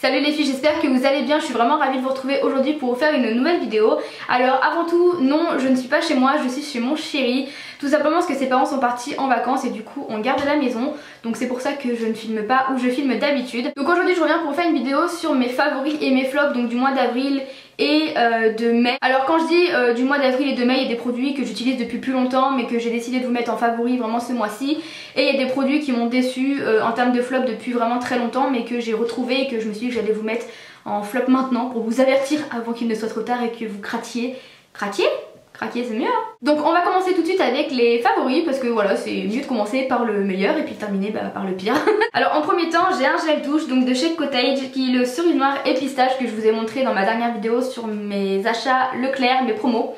Salut les filles, j'espère que vous allez bien, je suis vraiment ravie de vous retrouver aujourd'hui pour vous faire une nouvelle vidéo. Alors avant tout, non, je ne suis pas chez moi, je suis chez mon chéri. Tout simplement parce que ses parents sont partis en vacances et du coup on garde la maison. Donc c'est pour ça que je ne filme pas où je filme d'habitude. Donc aujourd'hui je reviens pour vous faire une vidéo sur mes favoris et mes flops donc du mois d'avril et de mai. Alors quand je dis du mois d'avril et de mai, il y a des produits que j'utilise depuis plus longtemps mais que j'ai décidé de vous mettre en favoris vraiment ce mois-ci. Et il y a des produits qui m'ont déçu en termes de flop depuis vraiment très longtemps mais que j'ai retrouvé et que je me suis dit que j'allais vous mettre en flop maintenant pour vous avertir avant qu'il ne soit trop tard et que vous craquiez. Craquer c'est mieux hein. Donc on va commencer tout de suite avec les favoris parce que voilà c'est mieux de commencer par le meilleur et puis terminer par le pire. Alors en premier temps j'ai un gel douche donc de chez Cottage qui est le cerise noir et pistache que je vous ai montré dans ma dernière vidéo sur mes achats Leclerc, mes promos.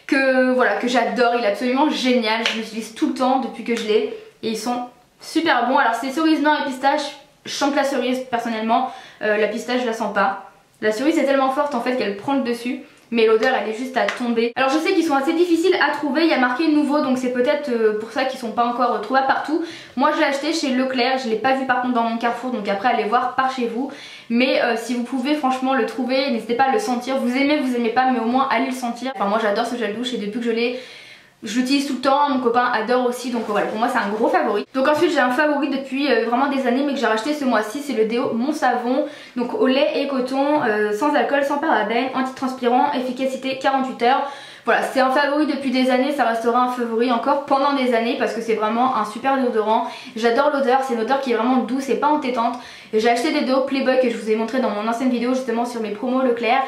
Que voilà que j'adore, il est absolument génial, je l'utilise tout le temps depuis que je l'ai et ils sont super bons. Alors c'est cerise noir et pistache, je sens que la cerise personnellement, la pistache je la sens pas. La cerise est tellement forte en fait qu'elle prend le dessus. Mais l'odeur elle est juste à tomber. Alors je sais qu'ils sont assez difficiles à trouver, il y a marqué nouveau donc c'est peut-être pour ça qu'ils sont pas encore trouvables partout. Moi je l'ai acheté chez Leclerc, je l'ai pas vu par contre dans mon Carrefour donc après allez voir par chez vous. Mais si vous pouvez franchement le trouver, n'hésitez pas à le sentir, vous aimez pas mais au moins allez le sentir. Enfin moi j'adore ce gel douche et depuis que je l'ai, je l'utilise tout le temps, mon copain adore aussi donc voilà pour moi c'est un gros favori. Donc ensuite j'ai un favori depuis vraiment des années mais que j'ai racheté ce mois-ci, c'est le déo Mon Savon. Donc au lait et coton, sans alcool, sans parabènes, antitranspirant, efficacité 48 heures. Voilà c'est un favori depuis des années, ça restera un favori encore pendant des années parce que c'est vraiment un super déodorant. J'adore l'odeur, c'est une odeur qui est vraiment douce et pas entêtante. J'ai acheté des déos Playboy que je vous ai montré dans mon ancienne vidéo justement sur mes promos Leclerc.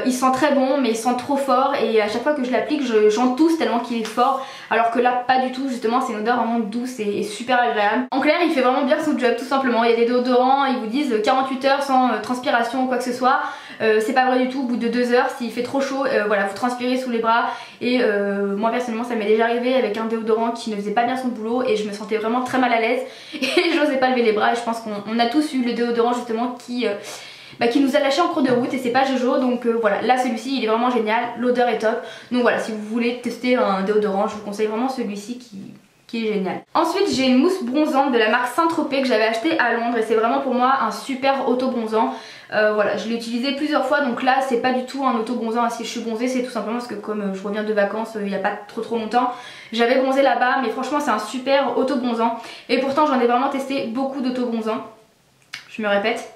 Il sent très bon mais il sent trop fort et à chaque fois que je l'applique j'en tousse tellement qu'il est fort. Alors que là pas du tout, justement c'est une odeur vraiment douce et super agréable. En clair il fait vraiment bien son job tout simplement. Il y a des déodorants, ils vous disent 48 heures sans transpiration ou quoi que ce soit. C'est pas vrai du tout, au bout de 2 heures s'il fait trop chaud voilà vous transpirez sous les bras. Et moi personnellement ça m'est déjà arrivé avec un déodorant qui ne faisait pas bien son boulot et je me sentais vraiment très mal à l'aise et j'osais pas lever les bras et je pense qu'on a tous eu le déodorant justement qui nous a lâché en cours de route et c'est pas Jojo donc voilà là celui-ci il est vraiment génial, l'odeur est top. Donc voilà si vous voulez tester un déodorant je vous conseille vraiment celui-ci qui est génial. Ensuite j'ai une mousse bronzante de la marque Saint-Tropez que j'avais acheté à Londres et c'est vraiment pour moi un super auto-bronzant. Voilà je l'ai utilisé plusieurs fois donc là c'est pas du tout un auto-bronzant si je suis bronzée, c'est tout simplement parce que comme je reviens de vacances il n'y a pas trop longtemps j'avais bronzé là-bas mais franchement c'est un super auto-bronzant et pourtant j'en ai vraiment testé beaucoup d'auto-bronzants, je me répète.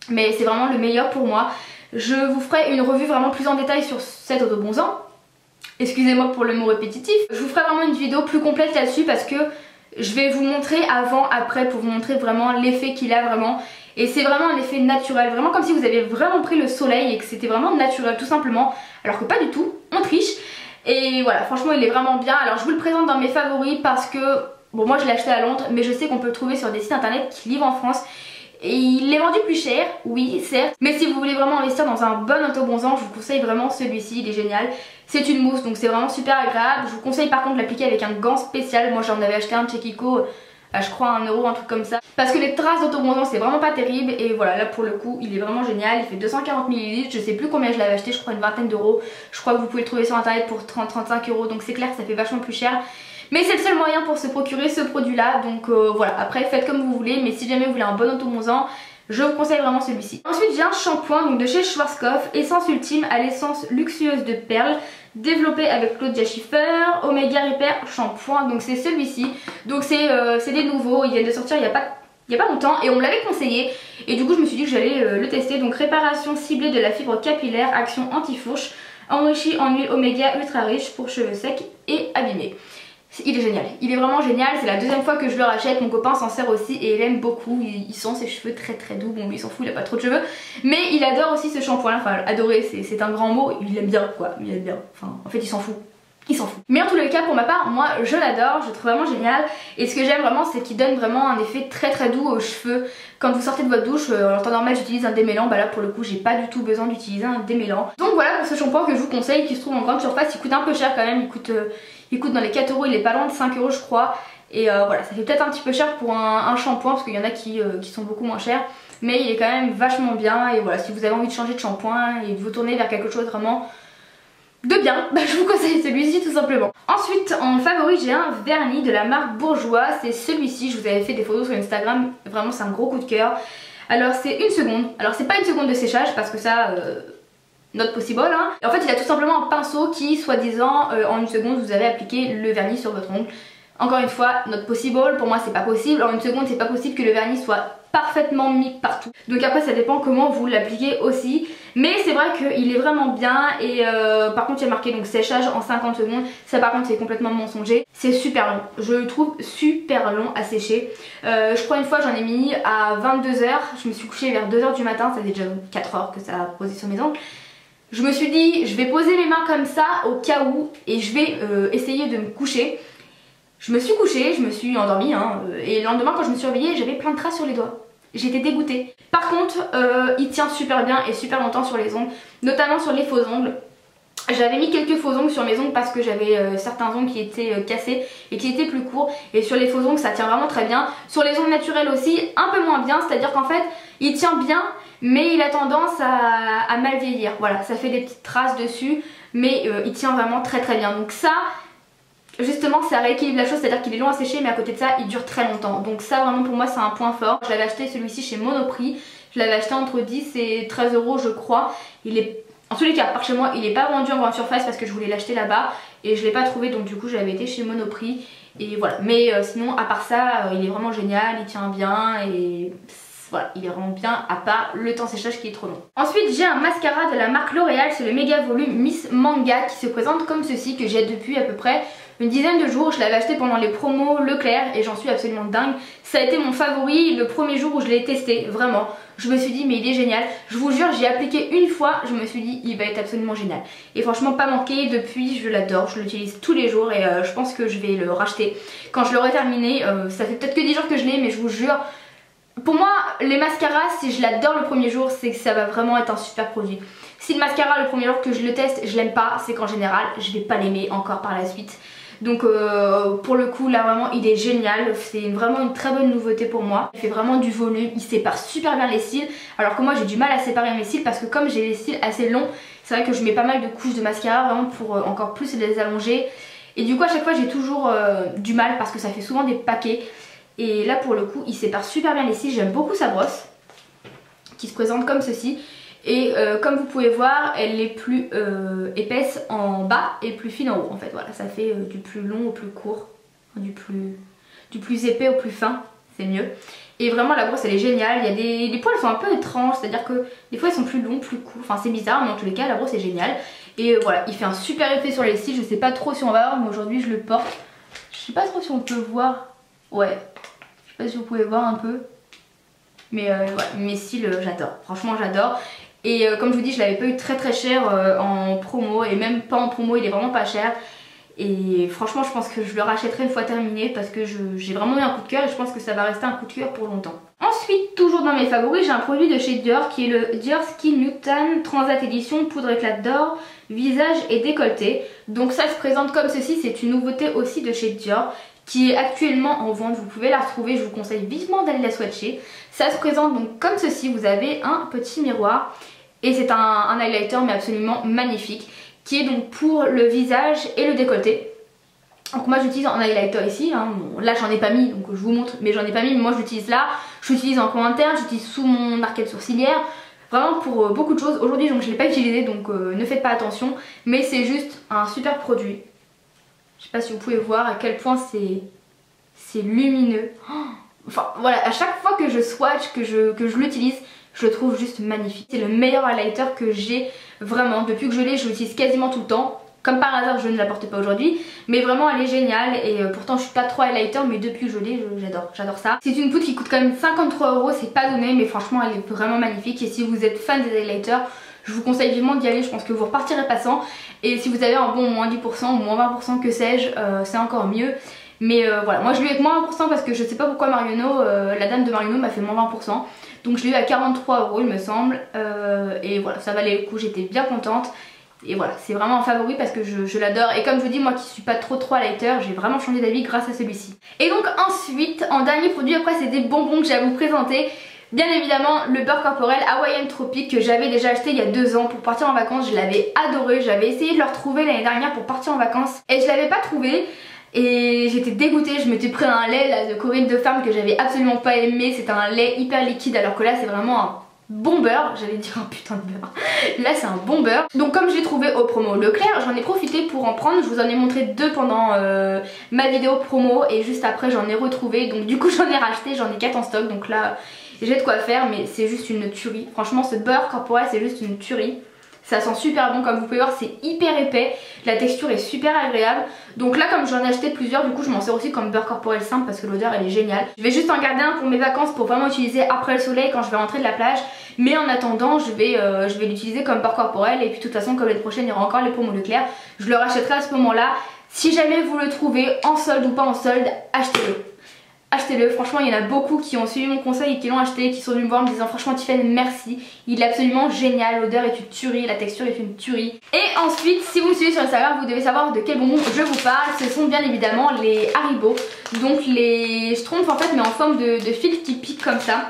Mais c'est vraiment le meilleur pour moi. Je vous ferai une revue vraiment plus en détail sur cet auto-bronzant. Excusez-moi pour le mot répétitif. Je vous ferai vraiment une vidéo plus complète là-dessus parce que je vais vous montrer avant, après pour vous montrer vraiment l'effet qu'il a vraiment. Et c'est vraiment un effet naturel, vraiment comme si vous aviez vraiment pris le soleil et que c'était vraiment naturel tout simplement. Alors que pas du tout, on triche. Et voilà, franchement il est vraiment bien. Alors je vous le présente dans mes favoris parce que, bon moi je l'ai acheté à Londres mais je sais qu'on peut le trouver sur des sites internet qui livrent en France. Et il est vendu plus cher, oui certes, mais si vous voulez vraiment investir dans un bon auto-bronzant, je vous conseille vraiment celui-ci, il est génial. C'est une mousse donc c'est vraiment super agréable. Je vous conseille par contre de l'appliquer avec un gant spécial. Moi j'en avais acheté un de chez Kiko à je crois 1 euro, un truc comme ça. Parce que les traces d'auto-bronzant c'est vraiment pas terrible et voilà là pour le coup il est vraiment génial. Il fait 240 ml, je sais plus combien je l'avais acheté, je crois une vingtaine d'euros. Je crois que vous pouvez le trouver sur internet pour 30-35 euros donc c'est clair que ça fait vachement plus cher. Mais c'est le seul moyen pour se procurer ce produit là donc voilà après faites comme vous voulez mais si jamais vous voulez un bon auto-bronzant je vous conseille vraiment celui-ci. Ensuite j'ai un shampoing donc de chez Schwarzkopf, essence ultime à l'essence luxueuse de perles développé avec Claudia Schiffer, Omega Repair shampoing donc c'est celui-ci. Donc c'est des nouveaux, ils viennent de sortir il y a pas longtemps et on me l'avait conseillé et du coup je me suis dit que j'allais le tester. Donc réparation ciblée de la fibre capillaire, action anti-fourche, enrichi en huile oméga ultra riche pour cheveux secs et abîmés. Il est génial, il est vraiment génial, c'est la deuxième fois que je le rachète, mon copain s'en sert aussi et il aime beaucoup, il sent ses cheveux très doux, bon lui il s'en fout, il a pas trop de cheveux, mais il adore aussi ce shampoing là, enfin adorer c'est un grand mot, il aime bien quoi, il aime bien, enfin en fait il s'en fout. Il s'en fout. Mais en tous les cas pour ma part moi je l'adore, je le trouve vraiment génial et ce que j'aime vraiment c'est qu'il donne vraiment un effet très doux aux cheveux. Quand vous sortez de votre douche, en temps normal j'utilise un démêlant, bah là pour le coup j'ai pas du tout besoin d'utiliser un démêlant. Donc voilà pour ce shampoing que je vous conseille qui se trouve en grande surface, il coûte un peu cher quand même, il coûte dans les 4 euros, il est pas loin de 5 euros je crois. Et voilà ça fait peut-être un petit peu cher pour un shampoing parce qu'il y en a qui sont beaucoup moins chers. Mais il est quand même vachement bien et voilà si vous avez envie de changer de shampoing et de vous tourner vers quelque chose vraiment de bien, bah, je vous conseille celui-ci tout simplement. Ensuite en favori j'ai un vernis de la marque Bourjois, c'est celui-ci, je vous avais fait des photos sur Instagram, vraiment c'est un gros coup de cœur. Alors c'est 1 seconde, alors c'est pas 1 seconde de séchage parce que ça... not possible hein. Et en fait il a tout simplement un pinceau qui soi-disant en 1 seconde vous avez appliqué le vernis sur votre ongle. Encore une fois, not possible, pour moi c'est pas possible, en 1 seconde c'est pas possible que le vernis soit parfaitement mis partout. Donc après ça dépend comment vous l'appliquez aussi. Mais c'est vrai qu'il est vraiment bien et par contre il y a marqué donc séchage en 50 secondes. Ça par contre c'est complètement mensonger. C'est super long, je le trouve super long à sécher. Je crois une fois j'en ai mis à 22h, je me suis couchée vers 2h du matin, ça fait déjà 4 heures que ça a posé sur mes ongles. Je me suis dit je vais poser mes mains comme ça au cas où et je vais essayer de me coucher. Je me suis couchée, je me suis endormie hein, et le lendemain quand je me suis réveillée j'avais plein de traces sur les doigts. J'étais dégoûtée. Par contre il tient super bien et super longtemps sur les ongles, notamment sur les faux ongles. J'avais mis quelques faux ongles sur mes ongles parce que j'avais certains ongles qui étaient cassés et qui étaient plus courts, et sur les faux ongles ça tient vraiment très bien. Sur les ongles naturels aussi un peu moins bien, c'est à dire qu'en fait il tient bien mais il a tendance à mal vieillir. Voilà, ça fait des petites traces dessus mais il tient vraiment très bien. Donc ça justement ça rééquilibre la chose, c'est à dire qu'il est long à sécher mais à côté de ça il dure très longtemps. Donc ça vraiment pour moi c'est un point fort. Je l'avais acheté celui-ci chez Monoprix, je l'avais acheté entre 10 et 13 € je crois. Il est, en tous les cas par chez moi il n'est pas vendu en grande surface parce que je voulais l'acheter là-bas et je l'ai pas trouvé, donc du coup j'avais été chez Monoprix et voilà. Mais sinon à part ça il est vraiment génial, il tient bien et... voilà, il est vraiment bien à part le temps séchage qui est trop long. Ensuite j'ai un mascara de la marque L'Oréal, c'est le méga volume Miss Manga qui se présente comme ceci, que j'ai depuis à peu près une dizaine de jours. Je l'avais acheté pendant les promos Leclerc et j'en suis absolument dingue. Ça a été mon favori le premier jour où je l'ai testé, vraiment. Je me suis dit mais il est génial. Je vous jure, j'ai appliqué une fois, je me suis dit il va être absolument génial. Et franchement pas manqué, depuis je l'adore, je l'utilise tous les jours et je pense que je vais le racheter quand je l'aurai terminé. Ça fait peut-être que 10 jours que je l'ai mais je vous jure, pour moi les mascaras, si je l'adore le premier jour c'est que ça va vraiment être un super produit. Si le mascara le premier jour que je le teste je l'aime pas, c'est qu'en général je vais pas l'aimer encore par la suite. Donc pour le coup là vraiment il est génial, c'est vraiment une très bonne nouveauté pour moi. Il fait vraiment du volume, il sépare super bien les cils, alors que moi j'ai du mal à séparer mes cils parce que comme j'ai les cils assez longs, c'est vrai que je mets pas mal de couches de mascara vraiment pour encore plus les allonger. Et du coup à chaque fois j'ai toujours du mal parce que ça fait souvent des paquets. Et là pour le coup il sépare super bien les cils, j'aime beaucoup sa brosse qui se présente comme ceci. Et comme vous pouvez voir elle est plus épaisse en bas et plus fine en haut en fait. Voilà, ça fait du plus long au plus court, du plus épais au plus fin, c'est mieux. Et vraiment la brosse elle est géniale, il y a des poils sont un peu étranges, c'est à dire que des fois ils sont plus longs, plus courts, enfin c'est bizarre mais en tous les cas la brosse est géniale. Et voilà, il fait un super effet sur les cils, je sais pas trop si on va voir mais aujourd'hui je le porte. Je sais pas trop si on peut voir, ouais, je sais pas si vous pouvez voir un peu. Mais voilà, mes cils j'adore, franchement j'adore. Et comme je vous dis je l'avais pas eu très cher en promo et même pas en promo, il est vraiment pas cher. Et franchement je pense que je le rachèterai une fois terminé parce que j'ai vraiment eu un coup de cœur et je pense que ça va rester un coup de cœur pour longtemps. Ensuite toujours dans mes favoris j'ai un produit de chez Dior qui est le Dior Skin Nutan Transat Edition poudre éclat d'or, visage et décolleté. Donc ça se présente comme ceci, c'est une nouveauté aussi de chez Dior qui est actuellement en vente, vous pouvez la retrouver, je vous conseille vivement d'aller la swatcher. Ça se présente donc comme ceci, vous avez un petit miroir et c'est un highlighter mais absolument magnifique qui est donc pour le visage et le décolleté. Donc moi j'utilise en highlighter ici, hein. Bon, là j'en ai pas mis donc je vous montre mais j'en ai pas mis, mais moi j'utilise là, j'utilise en coin interne, j'utilise sous mon arcade sourcilière, vraiment pour beaucoup de choses. Aujourd'hui donc je l'ai pas utilisé donc ne faites pas attention, mais c'est juste un super produit. Je sais pas si vous pouvez voir à quel point c'est lumineux. Enfin voilà, à chaque fois que je swatch, que je l'utilise, je le trouve juste magnifique. C'est le meilleur highlighter que j'ai vraiment. Depuis que je l'ai, je l'utilise quasiment tout le temps. Comme par hasard, je ne la porte pas aujourd'hui. Mais vraiment, elle est géniale. Et pourtant, je suis pas trop highlighter, mais depuis que je l'ai, j'adore ça. C'est une poudre qui coûte quand même 53 €. C'est pas donné, mais franchement, elle est vraiment magnifique. Et si vous êtes fan des highlighters, je vous conseille vivement d'y aller. Je pense que vous repartirez pas sans. Et si vous avez un bon moins 10% ou moins 20%, que sais-je, c'est encore mieux. Mais voilà, moi je l'ai eu avec moins 20% parce que je sais pas pourquoi Marionneau, la dame de Marionneau m'a fait moins 20%. Donc je l'ai eu à 43 € il me semble. Et voilà, ça valait le coup, j'étais bien contente. Et voilà, c'est vraiment un favori parce que je l'adore. Et comme je vous dis, moi qui suis pas trop highlighter, j'ai vraiment changé d'avis grâce à celui-ci. Et donc ensuite, en dernier produit, après c'est des bonbons que j'ai à vous présenter. Bien évidemment le beurre corporel Hawaiian Tropic que j'avais déjà acheté il y a 2 ans pour partir en vacances. Je l'avais adoré, j'avais essayé de le retrouver l'année dernière pour partir en vacances et je l'avais pas trouvé. et j'étais dégoûtée. Je m'étais pris un lait là, de Corinne de Femme que j'avais absolument pas aimé. C'était un lait hyper liquide alors que là c'est vraiment un bon beurre. J'allais dire un putain de beurre. Là c'est un bon beurre. Donc comme je l'ai trouvé au promo Leclerc, j'en ai profité pour en prendre. Je vous en ai montré 2 pendant ma vidéo promo et juste après j'en ai retrouvé. Donc du coup j'en ai racheté, j'en ai 4 en stock. Donc là j'ai de quoi faire, mais c'est juste une tuerie. Franchement ce beurre corporel c'est juste une tuerie. Ça sent super bon, comme vous pouvez voir c'est hyper épais, la texture est super agréable. Donc là comme j'en ai acheté plusieurs, du coup je m'en sers aussi comme beurre corporel simple parce que l'odeur elle est géniale. Je vais juste en garder un pour mes vacances pour vraiment utiliser après le soleil quand je vais rentrer de la plage. Mais en attendant je vais l'utiliser comme beurre corporel et puis de toute façon comme l'année prochaine il y aura encore les promos Leclerc. Je le rachèterai à ce moment là. Si jamais vous le trouvez en solde ou pas en solde, achetez-le. Achetez-le, franchement il y en a beaucoup qui ont suivi mon conseil et qui l'ont acheté, qui sont venus me voir en me disant franchement Tiffany merci, il est absolument génial, l'odeur est une tuerie, la texture est une tuerie. Et ensuite si vous me suivez sur Instagram vous devez savoir de quel bonbon je vous parle, ce sont bien évidemment les Haribo, donc les Schtroumpfs en fait mais en forme de fil qui pique comme ça.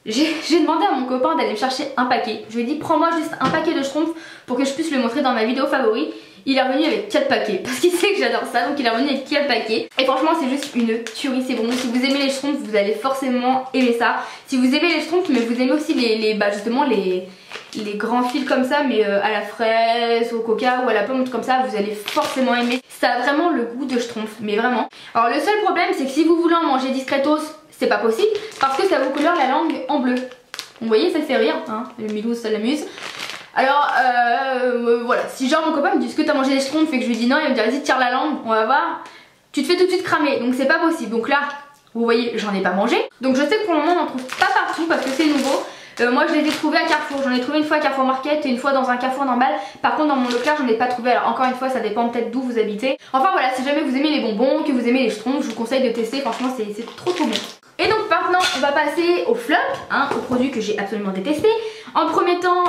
J'ai demandé à mon copain d'aller me chercher un paquet, je lui ai dit prends-moi juste un paquet de Schtroumpfs pour que je puisse le montrer dans ma vidéo favori. Il est revenu avec 4 paquets parce qu'il sait que j'adore ça, donc il est revenu avec 4 paquets. Et franchement c'est juste une tuerie, c'est bon. Si vous aimez les Schtroumpfs vous allez forcément aimer ça. Si vous aimez les Schtroumpfs mais vous aimez aussi justement les grands fils comme ça mais à la fraise, au coca ou à la pomme comme ça, vous allez forcément aimer. Ça a vraiment le goût de Schtroumpf, mais vraiment. Alors le seul problème c'est que si vous voulez en manger discretos c'est pas possible parce que ça vous couleur la langue en bleu. Vous voyez ça fait rire, hein, le Milou ça l'amuse. Alors voilà, si genre mon copain me dit est-ce que t'as mangé des Schtroumpfs et que je lui dis non, il me dit vas-y tire la langue, on va voir. Tu te fais tout de suite cramer, donc c'est pas possible. Donc là, vous voyez, j'en ai pas mangé. Donc je sais que pour le moment on n'en trouve pas partout parce que c'est nouveau. Moi je les ai trouvés à Carrefour, j'en ai trouvé une fois à Carrefour Market et une fois dans un Carrefour normal. Par contre dans mon Leclerc j'en ai pas trouvé, alors encore une fois ça dépend peut-être d'où vous habitez. Enfin voilà, si jamais vous aimez les bonbons, que vous aimez les Schtroumpfs, je vous conseille de tester, franchement c'est trop bon. Et donc maintenant on va passer au flop, hein, au produit que j'ai absolument détesté. En premier temps,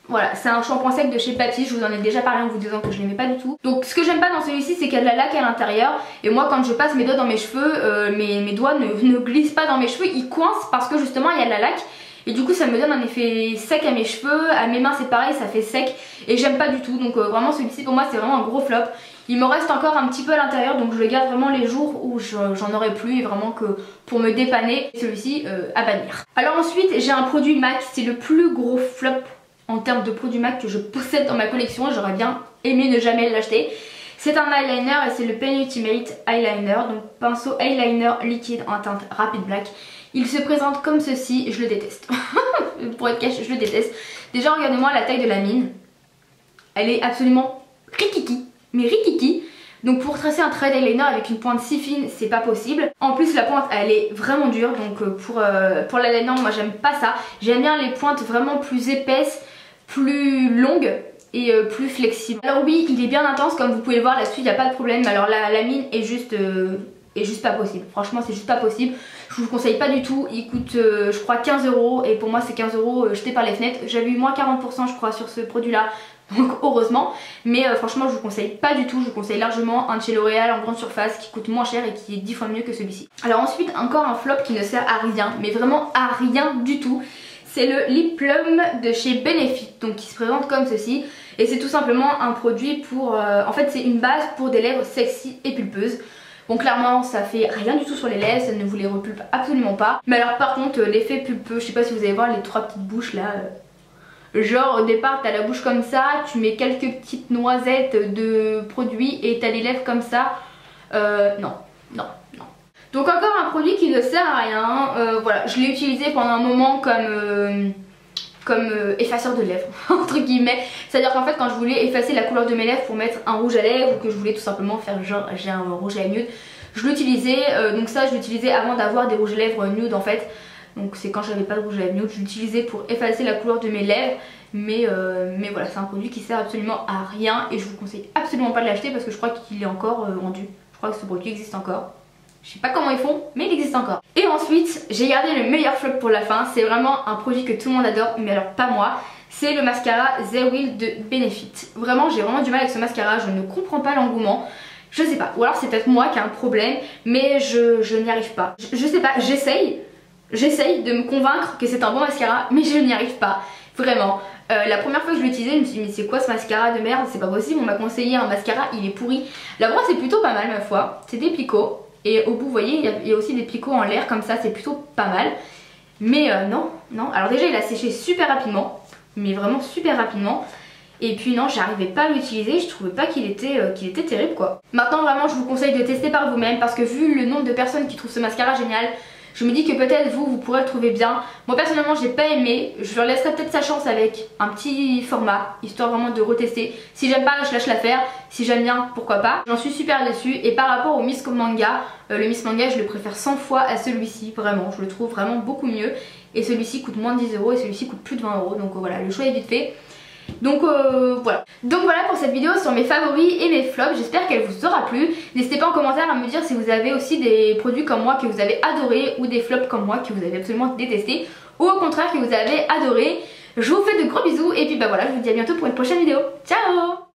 voilà, c'est un shampoing sec de chez Paty, je vous en ai déjà parlé en vous disant que je l'aimais pas du tout. Donc ce que j'aime pas dans celui-ci c'est qu'il y a de la laque à l'intérieur. Et moi quand je passe mes doigts dans mes cheveux, mes doigts ne glissent pas dans mes cheveux, ils coincent parce que justement il y a de la laque. Et du coup ça me donne un effet sec à mes cheveux, à mes mains c'est pareil, ça fait sec. Et j'aime pas du tout, donc vraiment celui-ci pour moi c'est vraiment un gros flop. Il me reste encore un petit peu à l'intérieur donc je le garde vraiment les jours où j'en aurai plus et vraiment que pour me dépanner, celui-ci à bannir. Alors ensuite j'ai un produit MAC, c'est le plus gros flop en termes de produits MAC que je possède dans ma collection, j'aurais bien aimé ne jamais l'acheter. C'est un eyeliner et c'est le Pen Ultimate Eyeliner, donc pinceau eyeliner liquide en teinte Rapid Black. Il se présente comme ceci, je le déteste. Pour être cash, je le déteste. Déjà regardez-moi la taille de la mine, elle est absolument rikiki, mais rikiki. Donc pour tracer un trait d'eyeliner avec une pointe si fine c'est pas possible. En plus la pointe elle est vraiment dure, donc pour l'eyeliner moi j'aime pas ça. J'aime bien les pointes vraiment plus épaisses, plus longues et plus flexibles. Alors oui il est bien intense comme vous pouvez le voir là-dessus, il n'y a pas de problème. Mais alors la mine est juste pas possible. Franchement c'est juste pas possible. Je vous conseille pas du tout, il coûte je crois 15 € et pour moi c'est 15 € jetés par les fenêtres. J'avais eu moins 40% je crois sur ce produit là. Donc heureusement, mais franchement je vous conseille pas du tout, je vous conseille largement un de chez L'Oréal en grande surface qui coûte moins cher et qui est 10 fois mieux que celui-ci. Alors ensuite encore un flop qui ne sert à rien, mais vraiment à rien du tout. C'est le Lip Plum de chez Benefit, donc qui se présente comme ceci. Et c'est tout simplement un produit pour, en fait c'est une base pour des lèvres sexy et pulpeuses. Bon clairement ça fait rien du tout sur les lèvres, ça ne vous les repulpe absolument pas. Mais alors par contre l'effet pulpeux, je sais pas si vous allez voir les 3 petites bouches là. Genre au départ t'as la bouche comme ça, tu mets quelques petites noisettes de produit et t'as les lèvres comme ça. Non. Donc encore un produit qui ne sert à rien. Voilà, je l'ai utilisé pendant un moment comme effaceur de lèvres entre guillemets. C'est à dire qu'en fait quand je voulais effacer la couleur de mes lèvres pour mettre un rouge à lèvres ou que je voulais tout simplement faire genre j'ai un rouge à lèvres nude, je l'utilisais. Donc ça je l'utilisais avant d'avoir des rouges à lèvres nude en fait. Donc c'est quand j'avais pas de rouge à lèvres nude, je l'utilisais pour effacer la couleur de mes lèvres. Mais voilà, c'est un produit qui sert absolument à rien et je vous conseille absolument pas de l'acheter parce que je crois qu'il est encore vendu. Je crois que ce produit existe encore. Je sais pas comment ils font, mais il existe encore. Et ensuite, j'ai gardé le meilleur flop pour la fin. C'est vraiment un produit que tout le monde adore, mais alors pas moi. C'est le mascara The Will de Benefit. Vraiment, j'ai vraiment du mal avec ce mascara, je ne comprends pas l'engouement. Je sais pas, ou alors c'est peut-être moi qui ai un problème, mais je n'y arrive pas. Je sais pas, j'essaye de me convaincre que c'est un bon mascara, mais je n'y arrive pas. Vraiment, La première fois que je l'ai utilisé, je me suis dit mais c'est quoi ce mascara de merde, c'est pas possible, on m'a conseillé un mascara, il est pourri. La brosse est plutôt pas mal ma foi, c'est des picots et au bout vous voyez il y a aussi des picots en l'air comme ça, c'est plutôt pas mal. Mais non, alors déjà il a séché super rapidement, mais vraiment super rapidement. Et puis non, j'arrivais pas à l'utiliser, je trouvais pas qu'il était terrible quoi. Maintenant vraiment je vous conseille de tester par vous-même parce que vu le nombre de personnes qui trouvent ce mascara génial, je me dis que peut-être vous pourrez le trouver bien. Moi personnellement j'ai pas aimé, je leur laisserai peut-être sa chance avec un petit format, histoire vraiment de retester. Si j'aime pas je lâche l'affaire, si j'aime bien pourquoi pas. J'en suis super déçue et par rapport au Miss Manga, le Miss Manga je le préfère 100 fois à celui-ci, vraiment, je le trouve vraiment beaucoup mieux. Et celui-ci coûte moins de 10 € et celui-ci coûte plus de 20 €, donc voilà, le choix est vite fait. Donc voilà. Donc voilà pour cette vidéo sur mes favoris et mes flops, j'espère qu'elle vous aura plu. N'hésitez pas en commentaire à me dire si vous avez aussi des produits comme moi que vous avez adoré ou des flops comme moi que vous avez absolument détesté ou au contraire que vous avez adoré. Je vous fais de gros bisous et puis bah voilà, je vous dis à bientôt pour une prochaine vidéo. Ciao!